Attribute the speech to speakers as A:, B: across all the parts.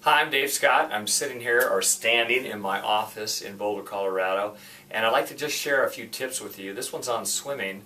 A: Hi, I'm Dave Scott. I'm sitting here or standing in my office in Boulder, Colorado, and I'd like to just share a few tips with you. This one's on swimming,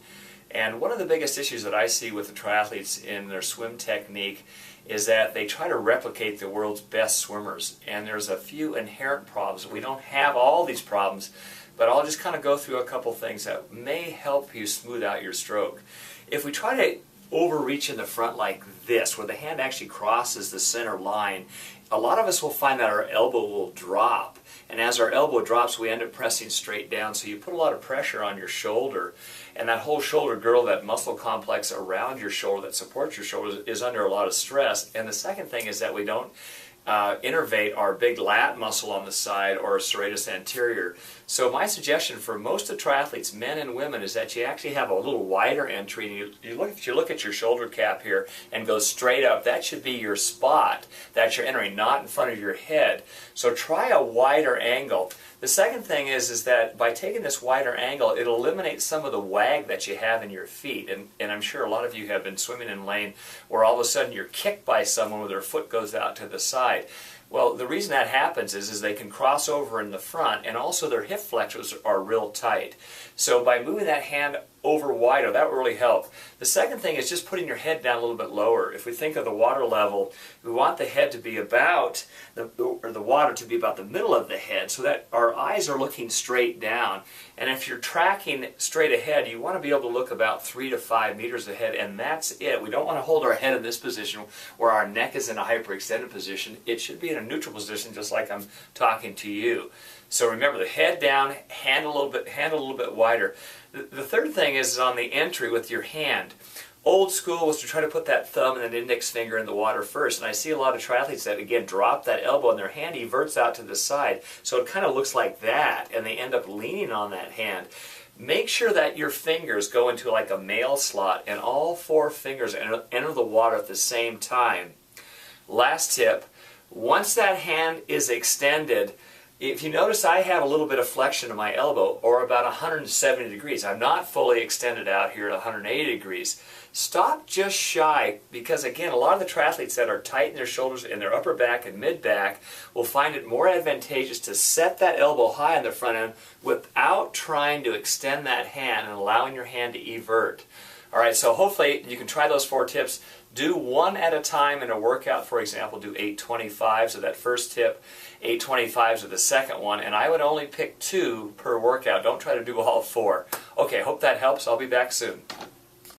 A: and one of the biggest issues that I see with the triathletes in their swim technique is that they try to replicate the world's best swimmers, and there's a few inherent problems. We don't have all these problems, but I'll just kind of go through a couple things that may help you smooth out your stroke. If we try to overreach in the front like this, where the hand actually crosses the center line, a lot of us will find that our elbow will drop, and as our elbow drops we end up pressing straight down, so you put a lot of pressure on your shoulder, and that whole shoulder girdle, that muscle complex around your shoulder that supports your shoulders, is under a lot of stress. And the second thing is that we don't innervate our big lat muscle on the side or serratus anterior. So my suggestion for most of triathletes, men and women, is that you actually have a little wider entry, and you look at your shoulder cap here and go straight up. That should be your spot that you're entering, not in front of your head. So try a wider angle. The second thing is that by taking this wider angle, it eliminates some of the wag that you have in your feet. And I'm sure a lot of you have been swimming in lane where all of a sudden you're kicked by someone where their foot goes out to the side. Well, the reason that happens is they can cross over in the front, and also their hip flexors are real tight. So by moving that hand over wider, that will really help. The second thing is just putting your head down a little bit lower. If we think of the water level, we want the head to be about, the water to be about the middle of the head, so that our eyes are looking straight down. And if you're tracking straight ahead, you want to be able to look about 3 to 5 meters ahead, and that's it. We don't want to hold our head in this position where our neck is in a hyperextended position. It should be in a neutral position, just like I'm talking to you. So remember, the head down, hand a little bit wider. The third thing is on the entry with your hand. Old school was to try to put that thumb and an index finger in the water first, and I see a lot of triathletes that again drop that elbow and their hand everts out to the side, so it kind of looks like that, and they end up leaning on that hand. Make sure that your fingers go into like a mail slot and all 4 fingers enter the water at the same time. Last tip, once that hand is extended, if you notice, I have a little bit of flexion in my elbow, or about 170 degrees. I'm not fully extended out here at 180 degrees. Stop just shy, because again, a lot of the triathletes that are tight in their shoulders, in their upper back and mid back, will find it more advantageous to set that elbow high on the front end without trying to extend that hand and allowing your hand to evert. Alright, so hopefully you can try those 4 tips. Do one at a time in a workout. For example, do 825s of that first tip, 825s of the second one, and I would only pick 2 per workout. Don't try to do all 4. Okay, hope that helps. I'll be back soon.